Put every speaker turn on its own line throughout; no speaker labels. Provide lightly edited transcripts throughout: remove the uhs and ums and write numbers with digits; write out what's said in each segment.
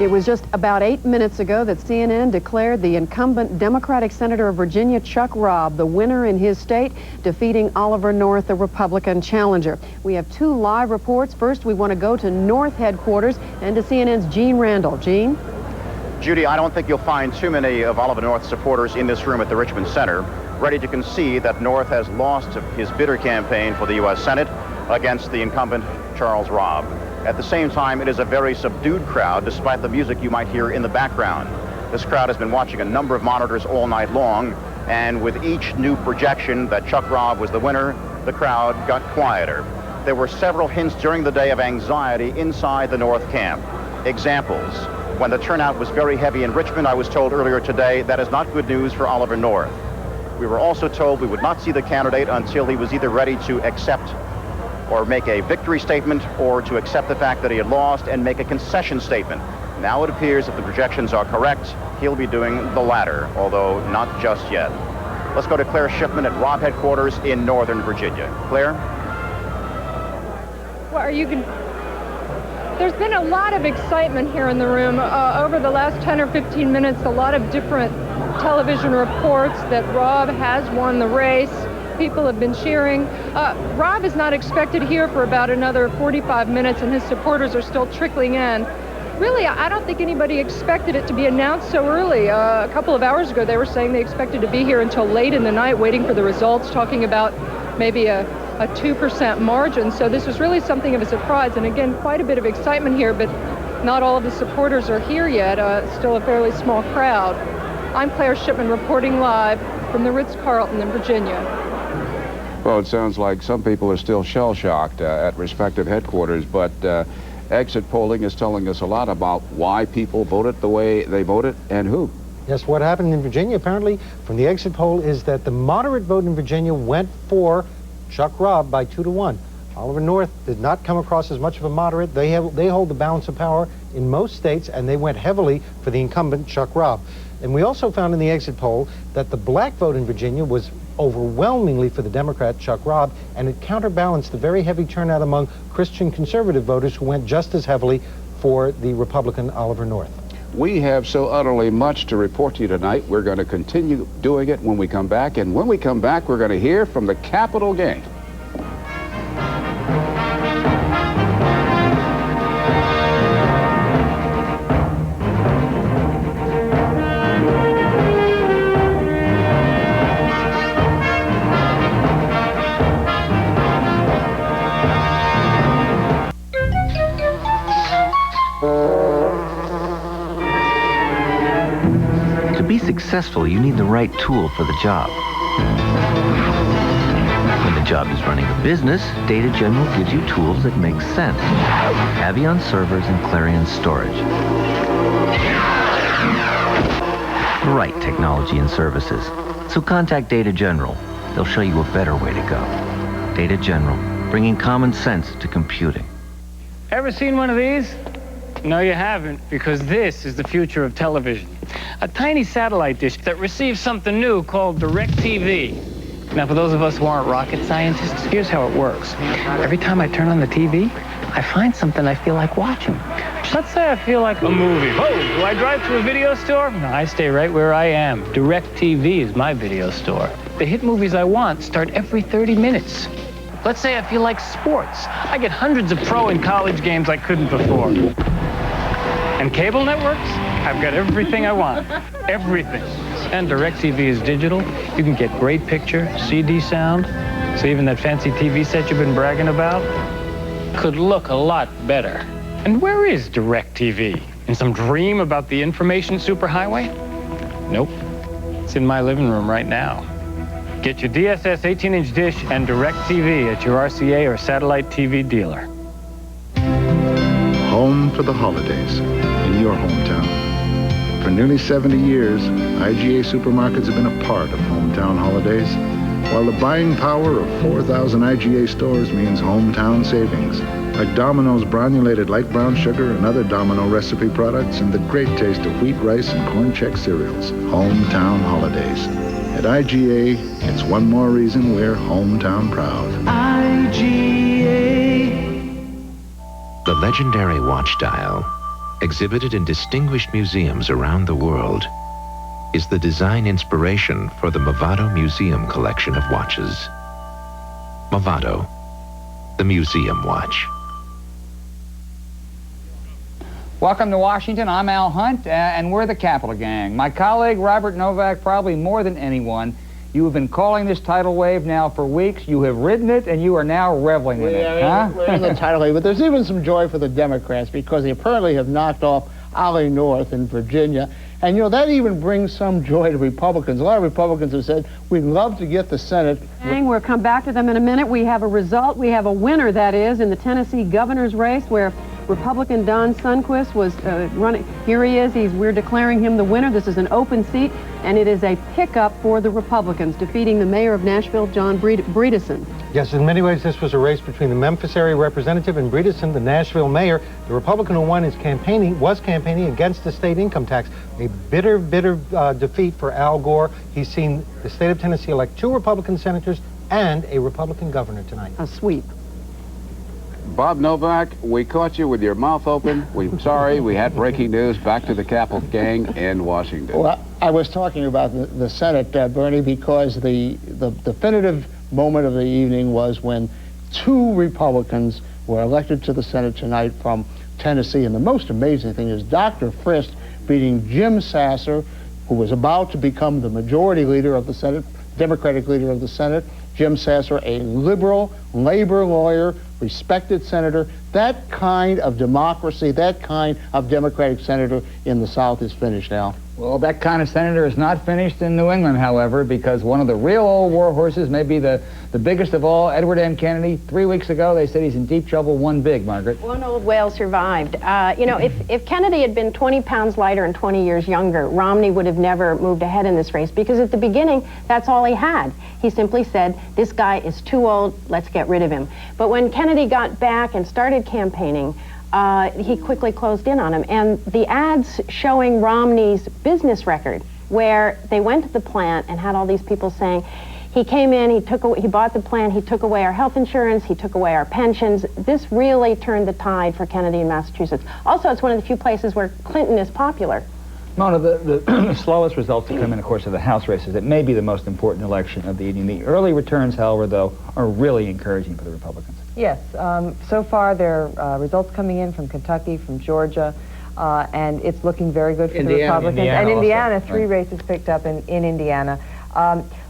It was just about 8 minutes ago that CNN declared the incumbent Democratic Senator of Virginia, Chuck Robb, the winner in his state, defeating Oliver North, the Republican challenger. We have two live reports. First, we want to go to North headquarters and to CNN's Gene Randall. Gene?
Judy, I don't think you'll find too many of Oliver North's supporters in this room at the Richmond Center, ready to concede that North has lost his bitter campaign for the U.S. Senate against the incumbent Charles Robb. At the same time, it is a very subdued crowd, despite the music you might hear in the background. This crowd has been watching a number of monitors all night long, and with each new projection that Chuck Robb was the winner, the crowd got quieter. There were several hints during the day of anxiety inside the North camp. Examples: when the turnout was very heavy in Richmond, I was told earlier today that is not good news for Oliver North. We were also told we would not see the candidate until he was either ready to accept or make a victory statement, or to accept the fact that he had lost and make a concession statement. Now it appears that the projections are correct. He'll be doing the latter, although not just yet. Let's go to Claire Shipman at Robb headquarters in Northern Virginia. Claire?
Well, there's been a lot of excitement here in the room. Over the last 10 or 15 minutes, a lot of different television reports that Robb has won the race. People have been cheering. Robb is not expected here for about another 45 minutes, and his supporters are still trickling in. Really, I don't think anybody expected it to be announced so early. A couple of hours ago, they were saying they expected to be here until late in the night waiting for the results, talking about maybe a 2% margin. So this was really something of a surprise. And again, quite a bit of excitement here, but not all of the supporters are here yet. Still a fairly small crowd. I'm Claire Shipman reporting live from the Ritz-Carlton in Virginia.
Well, it sounds like some people are still shell-shocked at respective headquarters, but exit polling is telling us a lot about why people voted the way they voted and who.
Yes, what happened in Virginia, apparently, from the exit poll, is that the moderate vote in Virginia went for Chuck Robb by 2-1. Oliver North did not come across as much of a moderate. They hold the balance of power in most states, and they went heavily for the incumbent Chuck Robb. And we also found in the exit poll that the black vote in Virginia was overwhelmingly for the Democrat Chuck Robb, and it counterbalanced the very heavy turnout among Christian conservative voters who went just as heavily for the Republican Oliver North.
We have so utterly much to report to you tonight. We're going to continue doing it when we come back, and when we come back, we're going to hear from the Capitol gang.
To be successful, you need the right tool for the job. When the job is running a business, Data General gives you tools that make sense. Avion servers and Clarion storage. The right technology and services. So contact Data General. They'll show you a better way to go. Data General, bringing common sense to computing.
Ever seen one of these? No, you haven't, because this is the future of television. A tiny satellite dish that receives something new called DirecTV. Now, for those of us who aren't rocket scientists, here's how it works. Every time I turn on the TV, I find something I feel like watching. Let's say I feel like a movie. Oh, do I drive to a video store? No, I stay right where I am. DirecTV is my video store. The hit movies I want start every 30 minutes. Let's say I feel like sports. I get hundreds of pro and college games I couldn't before. And cable networks? I've got everything I want. Everything. And DirecTV is digital. You can get great picture, CD sound, so even that fancy TV set you've been bragging about could look a lot better. And where is DirecTV? In some dream about the information superhighway? Nope. It's in my living room right now. Get your DSS 18-inch dish and DirecTV at your RCA or satellite TV dealer.
Home for the holidays in your hometown. For nearly 70 years, IGA supermarkets have been a part of hometown holidays, while the buying power of 4,000 IGA stores means hometown savings, like Domino's granulated light brown sugar and other Domino recipe products, and the great taste of wheat, rice, and corn Chex cereals. Hometown holidays. At IGA, it's one more reason we're hometown proud.
IGA. The legendary watch dial
exhibited in distinguished museums around the world, is the design inspiration for the Movado Museum collection of watches. Movado, the museum watch.
Welcome to Washington. I'm Al Hunt, and we're the Capital Gang. My colleague, Robert Novak, probably more than anyone, you have been calling this tidal wave now for weeks. You have ridden it, and you are now reveling in it.
We're in the tidal wave, but there's even some joy for the Democrats because they apparently have knocked off Ollie North in Virginia. And, you know, that even brings some joy to Republicans. A lot of Republicans have said, we'd love to get the Senate.
We'll come back to them in a minute. We have a result. We have a winner, that is, in the Tennessee governor's race where Republican Don Sundquist was running. Here he is. We're declaring him the winner. This is an open seat, and it is a pickup for the Republicans, defeating the mayor of Nashville, John Bredeson.
Yes, in many ways, this was a race between the Memphis area representative and Bredeson, the Nashville mayor. The Republican who won was campaigning against the state income tax. A bitter defeat for Al Gore. He's seen the state of Tennessee elect 2 Republican senators and a Republican governor tonight.
A sweep.
Bob Novak, we caught you with your mouth open. We're sorry, we had breaking news. Back to the Capital Gang in Washington.
Well, I was talking about the Senate, Bernie, because the definitive moment of the evening was when 2 Republicans were elected to the Senate tonight from Tennessee. And the most amazing thing is Dr. Frist beating Jim Sasser, who was about to become the majority leader of the Senate, Democratic leader of the Senate. Jim Sasser, a liberal, labor lawyer, respected senator. That kind of democracy, that kind of Democratic senator in the South is finished now.
Well, that kind of senator is not finished in New England, however, because one of the real old war horses, maybe the biggest of all, Edward M. Kennedy, 3 weeks ago, they said he's in deep trouble. One big, Margaret.
One old whale survived. You know, if Kennedy had been 20 pounds lighter and 20 years younger, Romney would have never moved ahead in this race, because at the beginning, that's all he had. He simply said, this guy is too old, let's get rid of him. But when Kennedy got back and started campaigning, he quickly closed in on him. And the ads showing Romney's business record, where they went to the plant and had all these people saying, he came in, he bought the plant, he took away our health insurance, he took away our pensions. This really turned the tide for Kennedy in Massachusetts. Also, it's one of the few places where Clinton is popular.
Mona, the slowest results to come in, of course, are the House races. It may be the most important election of the evening. The early returns, however, though, are really encouraging for the Republicans.
Yes. So far, there are results coming in from Kentucky, from Georgia, and it's looking very good for the Republicans. And Indiana, also. 3 races picked up in Indiana.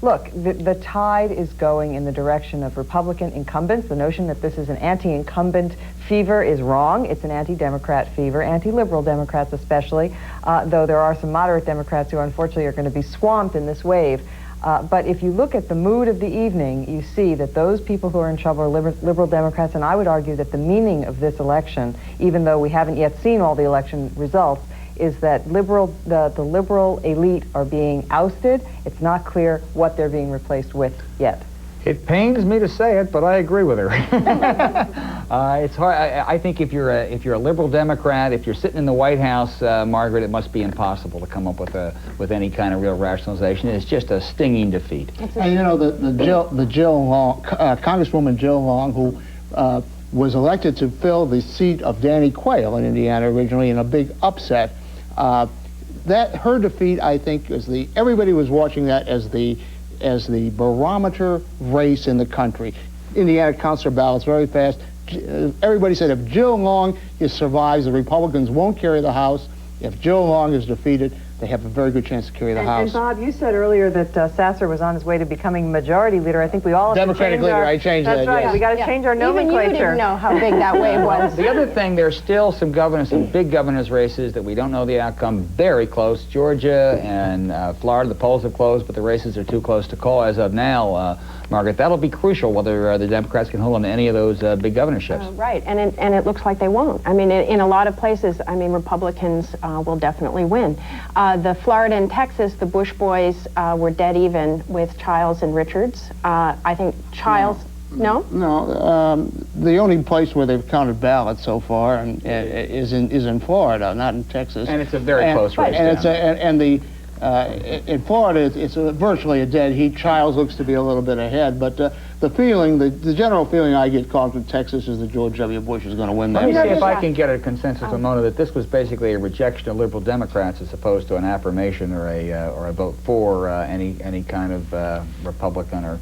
Look, the tide is going in the direction of Republican incumbents. The notion that this is an anti-incumbent fever is wrong. It's an anti-Democrat fever, anti-liberal Democrats especially, though there are some moderate Democrats who unfortunately are going to be swamped in this wave. But if you look at the mood of the evening, you see that those people who are in trouble are liberal Democrats, and I would argue that the meaning of this election, even though we haven't yet seen all the election results, is that the liberal elite are being ousted. It's not clear what they're being replaced with yet.
It pains me to say it, but I agree with her. It's hard. I think if you're a liberal Democrat, if you're sitting in the White House, Margaret, it must be impossible to come up with any kind of real rationalization. It's just a stinging defeat.
And you know, the Jill Long, Congresswoman Jill Long, who was elected to fill the seat of Danny Quayle in Indiana originally in a big upset. That her defeat, I think, everybody was watching that as the barometer race in the country. Indiana counts their ballots very fast. Everybody said if Jill Long survives, the Republicans won't carry the House. If Jill Long is defeated, they have a very good chance to carry the House.
And Bob, you said earlier that Sasser was on his way to becoming majority leader. I think we all have
Democratic leader. I changed that.
That's right.
Yes.
We got to change our nomenclature.
Even you didn't know how big that wave was.
The other thing, there's still some big governors races that we don't know the outcome. Very close. Georgia and Florida, the polls have closed, but the races are too close to call as of now. Margaret, that'll be crucial whether the Democrats can hold on to any of those big governorships.
Right, and it looks like they won't. I mean, in a lot of places, I mean, Republicans will definitely win. The Florida and Texas, the Bush boys were dead even with Childs and Richards. I think Childs... No?
No. The only place where they've counted ballots so far is in Florida, not in Texas.
And it's a very close race.
And the In Florida, it's virtually a dead heat. Childs looks to be a little bit ahead, but the feeling, the general feeling I get calling from Texas is that George W. Bush is going to win that.
Let me see if I can get a consensus on Mona that this was basically a rejection of liberal Democrats as opposed to an affirmation or a vote for any kind of Republican or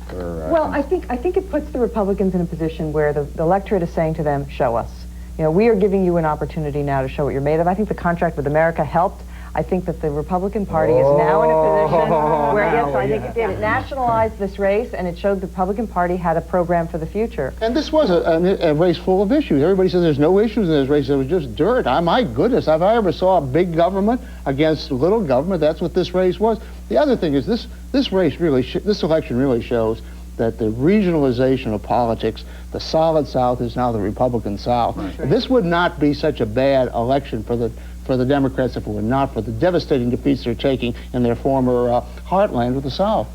well, I think it puts the Republicans in a position where the electorate is saying to them, show us. You know, we are giving you an opportunity now to show what you're made of. I think the contract with America helped. I think that the Republican Party is now in a position where, yes, I think it did. It nationalized this race, and it showed the Republican Party had a program for the future.
And this was a race full of issues. Everybody says there's no issues in this race. It was just dirt. My goodness, if I ever saw a big government against little government, that's what this race was. The other thing is this race really, this election really shows that the regionalization of politics, the solid South is now the Republican South. Right. This would not be such a bad election for the Democrats if it were not for the devastating defeats they're taking in their former heartland of the South.